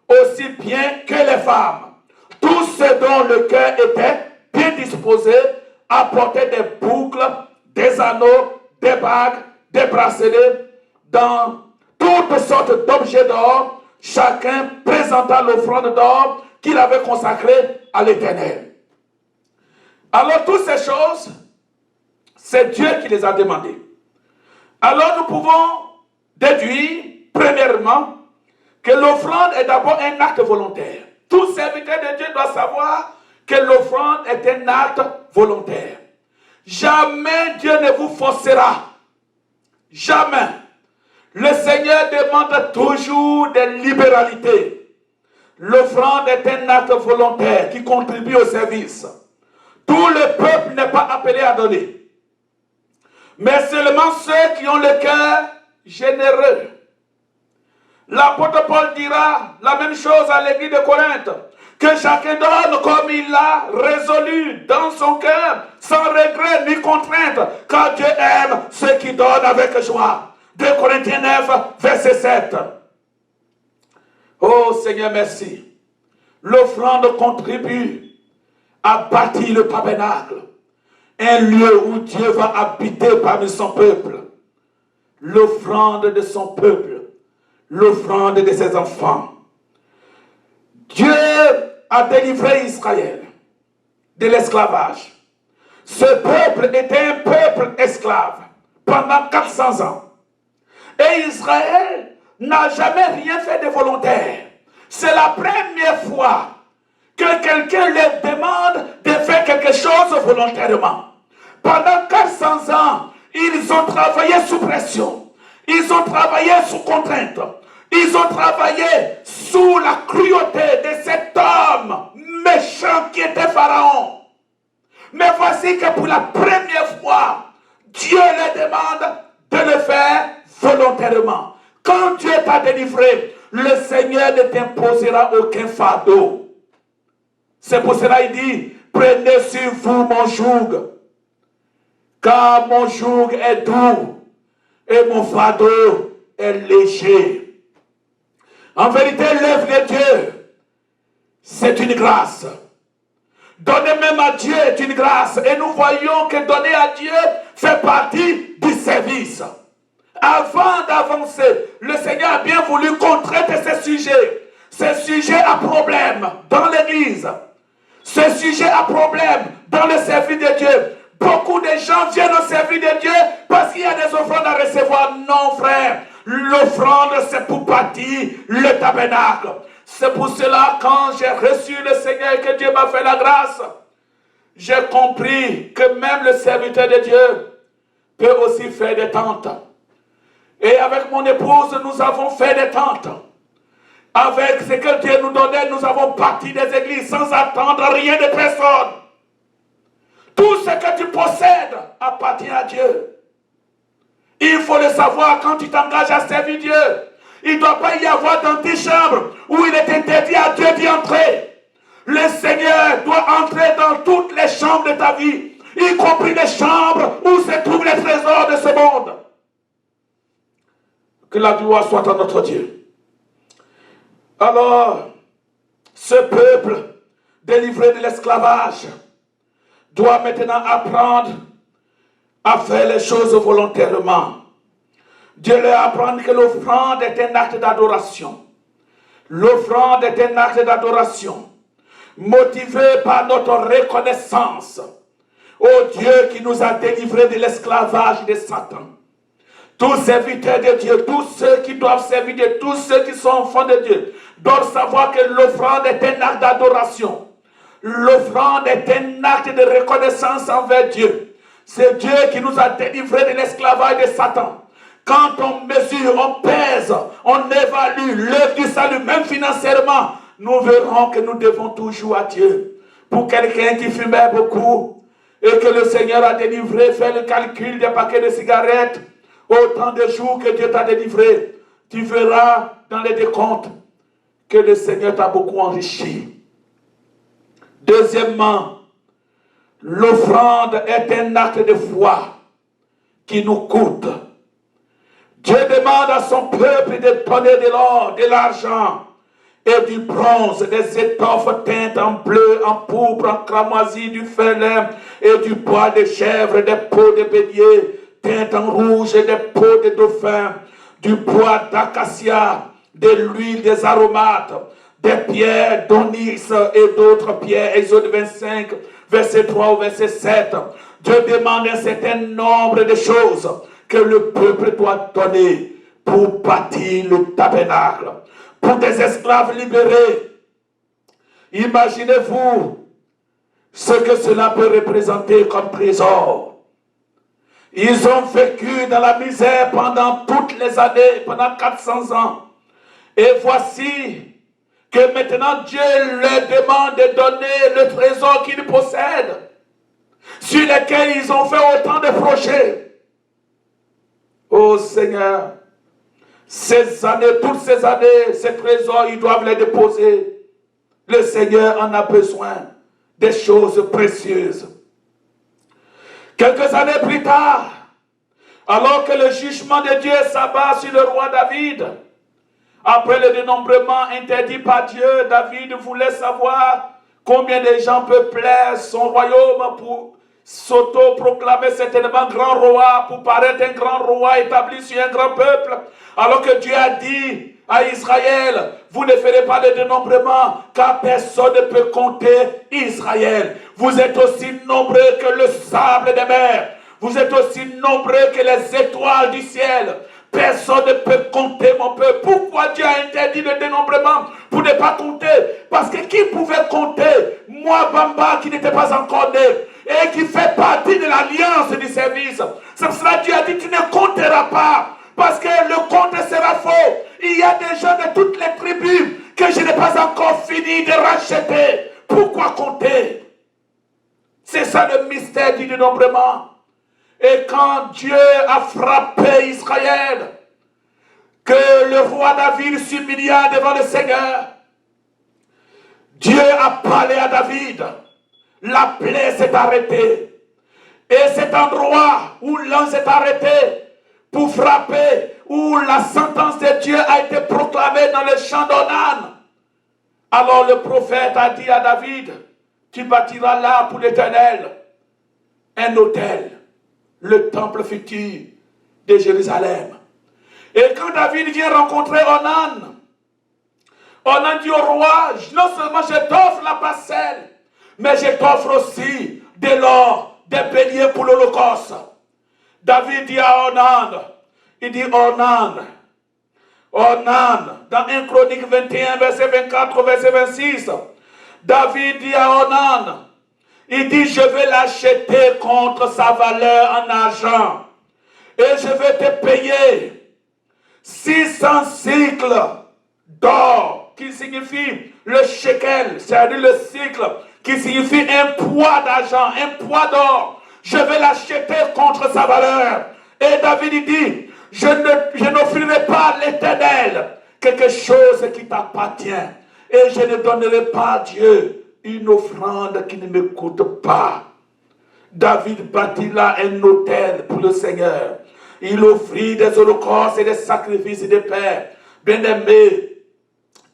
aussi bien que les femmes. Tous ceux dont le cœur était bien disposé apportaient des boucles, des anneaux, des bagues, des bracelets, dans toutes sortes d'objets d'or, chacun présentant l'offrande d'or qu'il avait consacrée à l'Éternel. Alors toutes ces choses, c'est Dieu qui les a demandées. Alors nous pouvons déduire, premièrement, que l'offrande est d'abord un acte volontaire. Tout serviteur de Dieu doit savoir que l'offrande est un acte volontaire. Jamais Dieu ne vous forcera. Jamais. Le Seigneur demande toujours des libéralités. L'offrande est un acte volontaire qui contribue au service. Tout le peuple n'est pas appelé à donner. Mais seulement ceux qui ont le cœur généreux. L'apôtre Paul dira la même chose à l'église de Corinthe, que chacun donne comme il l'a résolu dans son cœur, sans regret ni contrainte, car Dieu aime ceux qui donnent avec joie. 2 Corinthiens 9, verset 7. Oh Seigneur, merci. L'offrande contribue à bâtir le tabernacle, un lieu où Dieu va habiter parmi son peuple. L'offrande de son peuple. L'offrande de ses enfants. Dieu a délivré Israël de l'esclavage. Ce peuple était un peuple esclave pendant 400 ans. Et Israël n'a jamais rien fait de volontaire. C'est la première fois que quelqu'un leur demande de faire quelque chose volontairement. Pendant 400 ans, ils ont travaillé sous pression. Ils ont travaillé sous contrainte. Ils ont travaillé sous la cruauté de cet homme méchant qui était Pharaon. Mais voici que pour la première fois, Dieu leur demande de le faire volontairement. Quand Dieu t'a délivré, le Seigneur ne t'imposera aucun fardeau. C'est pour cela qu'il dit, prenez sur vous mon joug, car mon joug est doux et mon fardeau est léger. En vérité, l'œuvre de Dieu, c'est une grâce. Donner même à Dieu est une grâce. Et nous voyons que donner à Dieu fait partie du service. Avant d'avancer, le Seigneur a bien voulu qu'on traite ces sujets. Ces sujets à problème dans l'église. Ces sujets à problème dans le service de Dieu. Beaucoup de gens viennent au service de Dieu parce qu'il y a des offrandes à recevoir. Non, frère. L'offrande, c'est pour bâtir le tabernacle. C'est pour cela, quand j'ai reçu le Seigneur et que Dieu m'a fait la grâce, j'ai compris que même le serviteur de Dieu peut aussi faire des tentes. Et avec mon épouse, nous avons fait des tentes. Avec ce que Dieu nous donnait, nous avons bâti des églises sans attendre rien de personne. Tout ce que tu possèdes appartient à Dieu. Il faut le savoir quand tu t'engages à servir Dieu. Il ne doit pas y avoir dans tes chambres où il est interdit à Dieu d'y entrer. Le Seigneur doit entrer dans toutes les chambres de ta vie, y compris les chambres où se trouvent les trésors de ce monde. Que la gloire soit à notre Dieu. Alors, ce peuple délivré de l'esclavage doit maintenant apprendre à faire les choses volontairement. Dieu leur apprend que l'offrande est un acte d'adoration. L'offrande est un acte d'adoration. motivés par notre reconnaissance au Dieu qui nous a délivrés de l'esclavage de Satan. Tous serviteurs de Dieu, tous ceux qui doivent servir Dieu, tous ceux qui sont enfants de Dieu, doivent savoir que l'offrande est un acte d'adoration. L'offrande est un acte de reconnaissance envers Dieu. C'est Dieu qui nous a délivrés de l'esclavage de Satan. Quand on mesure, on pèse, on évalue l'œuvre du salut, même financièrement, nous verrons que nous devons toujours à Dieu. Pour quelqu'un qui fumait beaucoup et que le Seigneur a délivré, fait le calcul des paquets de cigarettes, autant de jours que Dieu t'a délivré, tu verras dans les décomptes que le Seigneur t'a beaucoup enrichi. Deuxièmement, l'offrande est un acte de foi qui nous coûte. Dieu demande à son peuple de donner de l'or, de l'argent et du bronze, des étoffes teintes en bleu, en pourpre, en cramoisi, du félin et du bois de chèvre, des peaux de bélier teintes en rouge et des peaux de dauphin, du bois d'acacia, de l'huile, des aromates, des pierres d'onyx et d'autres pierres. Exode 25, verset 3 au verset 7. Dieu demande un certain nombre de choses que le peuple doit donner pour bâtir le tabernacle. Pour des esclaves libérés, imaginez-vous ce que cela peut représenter comme trésor. Ils ont vécu dans la misère pendant toutes les années, pendant 400 ans. Et voici que maintenant Dieu leur demande de donner le trésor qu'ils possèdent, sur lesquels ils ont fait autant de projets. Oh Seigneur, ces années, toutes ces années, ces trésors, ils doivent les déposer. Le Seigneur en a besoin des choses précieuses. Quelques années plus tard, alors que le jugement de Dieu s'abat sur le roi David, après le dénombrement interdit par Dieu, David voulait savoir combien de gens peuplaient son royaume pour s'auto-proclamer certainement grand roi, pour paraître un grand roi établi sur un grand peuple. Alors que Dieu a dit à Israël, vous ne ferez pas de dénombrement, car personne ne peut compter Israël. Vous êtes aussi nombreux que le sable des mers. Vous êtes aussi nombreux que les étoiles du ciel. Personne ne peut compter mon peuple. Pourquoi Dieu a interdit le dénombrement pour ne pas compter? Parce que qui pouvait compter? Moi, Bamba, qui n'était pas encore né et qui fait partie de l'alliance du service. C'est pour cela que Dieu a dit, tu ne compteras pas. Parce que le compte sera faux. Il y a des gens de toutes les tribus que je n'ai pas encore fini de racheter. Pourquoi compter? C'est ça le mystère du dénombrement. Et quand Dieu a frappé Israël, que le roi David s'humilia devant le Seigneur, Dieu a parlé à David. La plaie s'est arrêtée. Et cet endroit où l'un s'est arrêté pour frapper, où la sentence de Dieu a été proclamée dans le champ d'Onan. Alors le prophète a dit à David, tu bâtiras là pour l'Éternel un autel, le temple futur de Jérusalem. Et quand David vient rencontrer Onan, Onan dit au roi, non seulement je t'offre la parcelle, mais je t'offre aussi de l'or, des béliers pour l'Holocauste. David dit à Onan, il dit Onan, dans 1 Chronique 21, verset 24, verset 26, David dit à Onan, il dit, je vais l'acheter contre sa valeur en argent. Et je vais te payer 600 cycles d'or, qui signifie le shekel, c'est-à-dire le cycle, qui signifie un poids d'argent, un poids d'or. Je vais l'acheter contre sa valeur. Et David dit, je n'offrirai pas à l'Éternel quelque chose qui t'appartient. Et je ne donnerai pas à Dieu une offrande qui ne me coûte pas. David bâtit là un autel pour le Seigneur. Il offrit des holocaustes et des sacrifices de paix. Bien-aimé,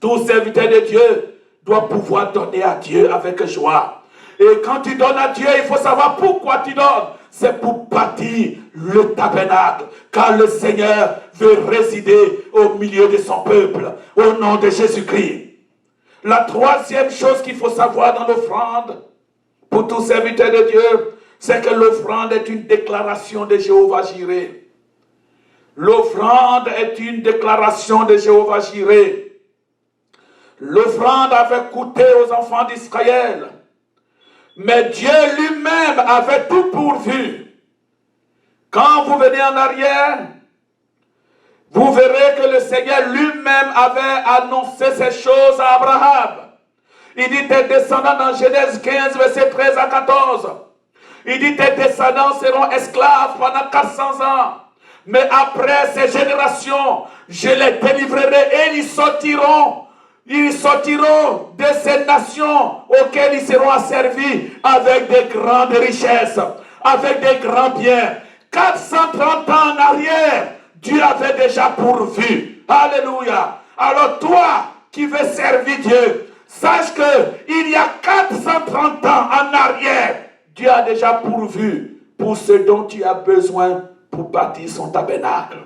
tout serviteur de Dieu doit pouvoir donner à Dieu avec joie. Et quand tu donnes à Dieu, il faut savoir pourquoi tu donnes. C'est pour bâtir le tabernacle. Car le Seigneur veut résider au milieu de son peuple. Au nom de Jésus-Christ. La troisième chose qu'il faut savoir dans l'offrande, pour tous serviteurs de Dieu, c'est que l'offrande est une déclaration de Jéhovah Jireh. L'offrande est une déclaration de Jéhovah Jireh. L'offrande avait coûté aux enfants d'Israël, mais Dieu lui-même avait tout pourvu. Quand vous venez en arrière, vous verrez que le Seigneur lui-même avait annoncé ces choses à Abraham. Il dit, tes descendants dans Genèse 15, verset 13 à 14. Il dit, tes descendants seront esclaves pendant 400 ans. Mais après ces générations, je les délivrerai et ils sortiront de ces nations auxquelles ils seront asservis avec des grandes richesses, avec des grands biens. 430 ans en arrière, Dieu avait déjà pourvu. Alléluia. Alors toi qui veux servir Dieu, sache qu'il y a 430 ans en arrière, Dieu a déjà pourvu pour ce dont tu as besoin pour bâtir son tabernacle.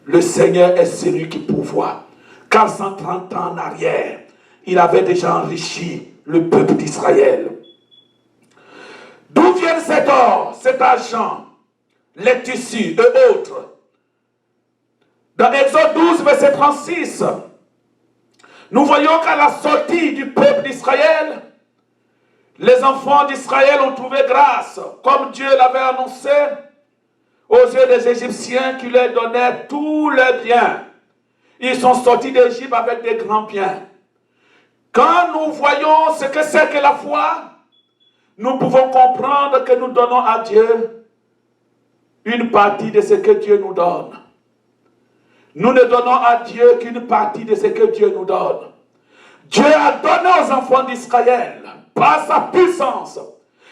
Le Seigneur est celui qui pourvoit. 430 ans en arrière, il avait déjà enrichi le peuple d'Israël. D'où vient cet or, cet argent, les tissus et autres? Dans Exode 12, verset 36, nous voyons qu'à la sortie du peuple d'Israël, les enfants d'Israël ont trouvé grâce, comme Dieu l'avait annoncé, aux yeux des Égyptiens qui leur donnaient tous leurs biens. Ils sont sortis d'Égypte avec des grands biens. Quand nous voyons ce que c'est que la foi, nous pouvons comprendre que nous donnons à Dieu une partie de ce que Dieu nous donne. Nous ne donnons à Dieu qu'une partie de ce que Dieu nous donne. Dieu a donné aux enfants d'Israël par sa puissance.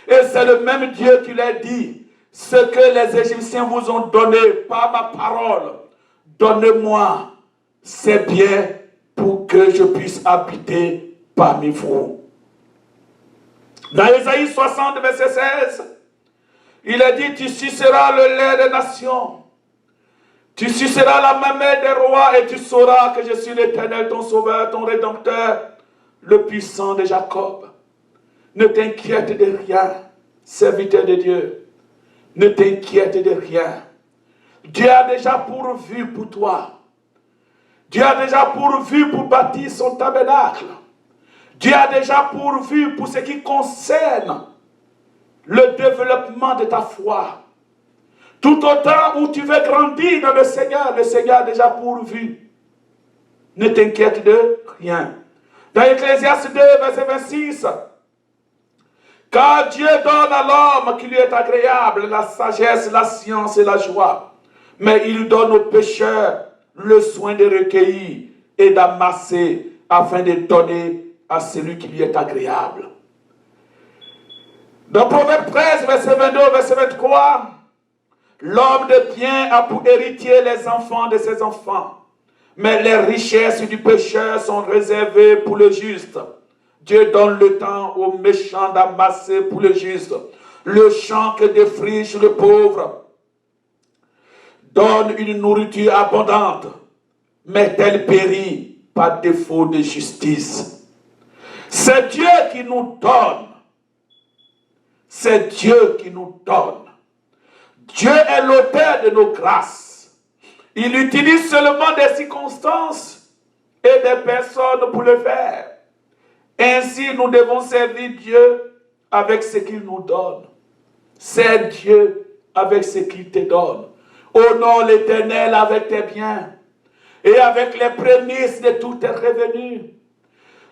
Et c'est le même Dieu qui leur dit, ce que les Égyptiens vous ont donné par ma parole, donnez-moi ces biens pour que je puisse habiter parmi vous. Dans Ésaïe 60, verset 16, il est dit, tu suceras le lait des nations. Tu suceras la mamelle des rois et tu sauras que je suis l'Éternel, ton sauveur, ton rédempteur, le puissant de Jacob. Ne t'inquiète de rien, serviteur de Dieu. Ne t'inquiète de rien. Dieu a déjà pourvu pour toi. Dieu a déjà pourvu pour bâtir son tabernacle. Dieu a déjà pourvu pour ce qui concerne le développement de ta foi. Tout autant où tu veux grandir dans le Seigneur a déjà pourvu. Ne t'inquiète de rien. Dans Ecclésiaste 2, verset 26, car Dieu donne à l'homme qui lui est agréable la sagesse, la science et la joie. Mais il donne aux pécheurs le soin de recueillir et d'amasser afin de donner à celui qui lui est agréable. Dans Proverbe 13, verset 22, verset 23, l'homme de bien a pour héritier les enfants de ses enfants, mais les richesses du pécheur sont réservées pour le juste. Dieu donne le temps aux méchants d'amasser pour le juste. Le champ que défriche le pauvre donne une nourriture abondante, mais elle périt par défaut de justice. C'est Dieu qui nous donne. C'est Dieu qui nous donne. Dieu est l'auteur de nos grâces. Il utilise seulement des circonstances et des personnes pour le faire. Ainsi, nous devons servir Dieu avec ce qu'il nous donne. Sers Dieu avec ce qu'il te donne. Honore l'Éternel avec tes biens et avec les prémices de tous tes revenus.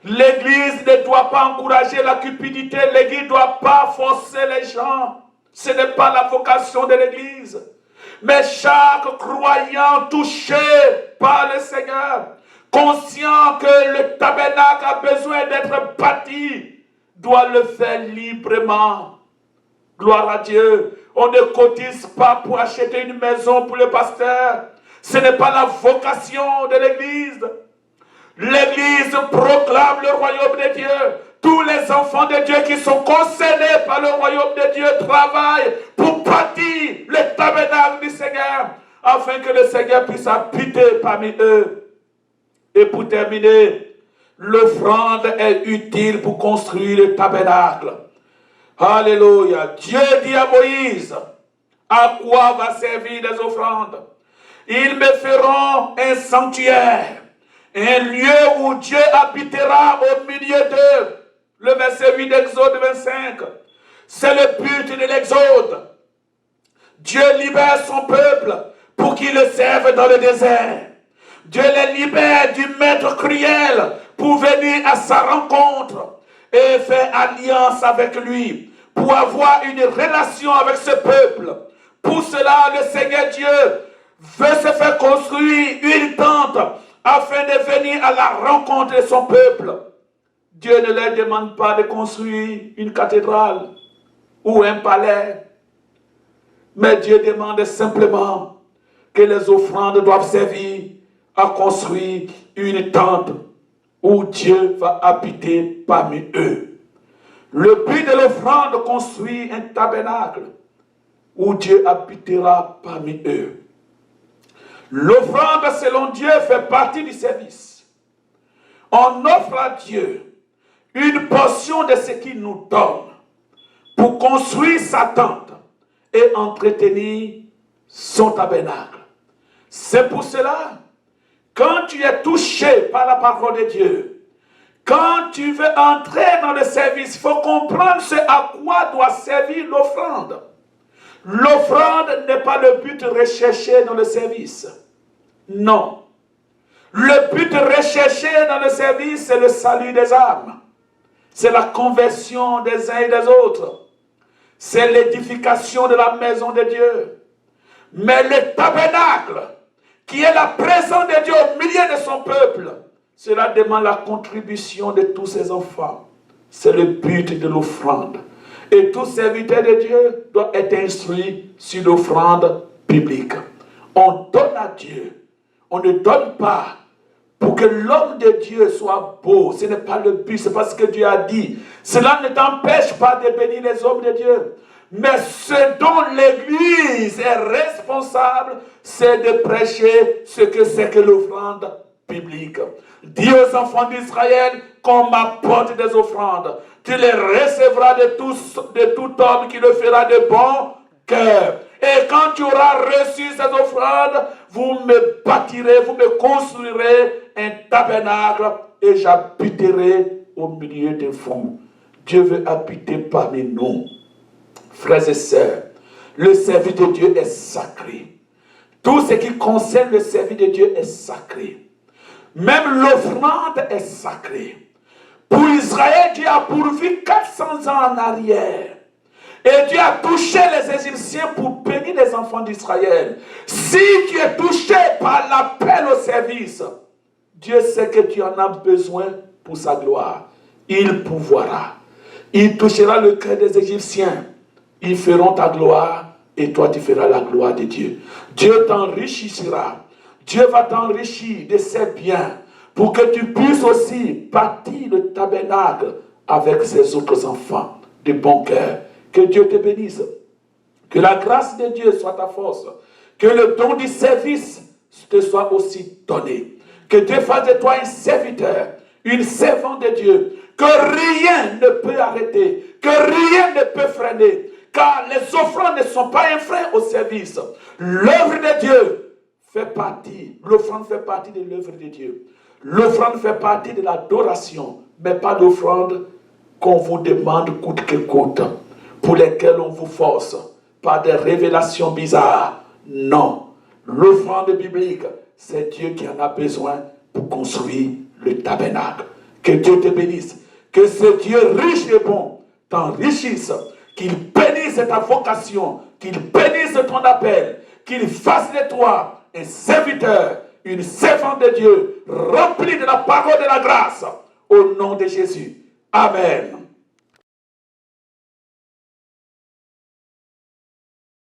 L'Église ne doit pas encourager la cupidité. L'Église ne doit pas forcer les gens. Ce n'est pas la vocation de l'Église. Mais chaque croyant touché par le Seigneur, conscient que le tabernacle a besoin d'être bâti, doit le faire librement. Gloire à Dieu. On ne cotise pas pour acheter une maison pour le pasteur. Ce n'est pas la vocation de l'Église. L'Église proclame le royaume de Dieu. Tous les enfants de Dieu qui sont concernés par le royaume de Dieu travaillent pour bâtir le tabernacle du Seigneur, afin que le Seigneur puisse habiter parmi eux. Et pour terminer, l'offrande est utile pour construire le tabernacle. Alléluia. Dieu dit à Moïse, à quoi va servir les offrandes? Ils me feront un sanctuaire, un lieu où Dieu habitera au milieu d'eux. Le verset 8 d'Exode 25. C'est le but de l'Exode. Dieu libère son peuple pour qu'il le serve dans le désert. Dieu les libère du maître cruel pour venir à sa rencontre et faire alliance avec lui, pour avoir une relation avec ce peuple. Pour cela, le Seigneur Dieu veut se faire construire une tente afin de venir à la rencontre de son peuple. Dieu ne leur demande pas de construire une cathédrale ou un palais, mais Dieu demande simplement que les offrandes doivent servir à construire une tente où Dieu va habiter parmi eux. Le but de l'offrande, construire un tabernacle où Dieu habitera parmi eux. L'offrande selon Dieu fait partie du service. On offre à Dieu une portion de ce qu'il nous donne pour construire sa tente et entretenir son tabernacle. C'est pour cela, quand tu es touché par la parole de Dieu, quand tu veux entrer dans le service, il faut comprendre ce à quoi doit servir l'offrande. L'offrande n'est pas le but recherché dans le service. Non. Le but recherché dans le service, c'est le salut des âmes. C'est la conversion des uns et des autres. C'est l'édification de la maison de Dieu. Mais le tabernacle, qui est la présence de Dieu au milieu de son peuple, cela demande la contribution de tous ses enfants. C'est le but de l'offrande. Et tout serviteur de Dieu doit être instruit sur l'offrande biblique. On donne à Dieu. On ne donne pas pour que l'homme de Dieu soit beau. Ce n'est pas le but, c'est pas ce que Dieu a dit. Cela ne t'empêche pas de bénir les hommes de Dieu. Mais ce dont l'Église est responsable, c'est de prêcher ce que c'est que l'offrande biblique. Dis aux enfants d'Israël qu'on m'apporte des offrandes. Tu les recevras de tout homme qui le fera de bon cœur. Et quand tu auras reçu ces offrandes, vous me bâtirez, vous me construirez un tabernacle et j'habiterai au milieu de vous. Dieu veut habiter parmi nous. Frères et sœurs, le service de Dieu est sacré. Tout ce qui concerne le service de Dieu est sacré. Même l'offrande est sacrée. Pour Israël, Dieu a pourvu 400 ans en arrière. Et Dieu a touché les Égyptiens pour bénir les enfants d'Israël. Si tu es touché par l'appel au service, Dieu sait que tu en as besoin pour sa gloire. Il pourvoira. Il touchera le cœur des Égyptiens. Ils feront ta gloire et toi tu feras la gloire de Dieu. Dieu t'enrichira. Dieu va t'enrichir de ses biens pour que tu puisses aussi bâtir le tabernacle avec ses autres enfants de bon cœur. Que Dieu te bénisse. Que la grâce de Dieu soit ta force. Que le don du service te soit aussi donné. Que Dieu fasse de toi un serviteur, une servante de Dieu. Que rien ne peut arrêter. Que rien ne peut freiner. Car les offrandes ne sont pas un frein au service. L'œuvre de Dieu fait partie. L'offrande fait partie de l'œuvre de Dieu. L'offrande fait partie de l'adoration. Mais pas l'offrande qu'on vous demande coûte que coûte. Pour lesquelles on vous force par des révélations bizarres. Non. L'offrande biblique, c'est Dieu qui en a besoin pour construire le tabernacle. Que Dieu te bénisse. Que ce Dieu riche et bon t'enrichisse. Qu'il bénisse ta vocation. Qu'il bénisse ton appel. Qu'il fasse de toi un serviteur, une servante de Dieu, remplie de la parole de la grâce. Au nom de Jésus. Amen.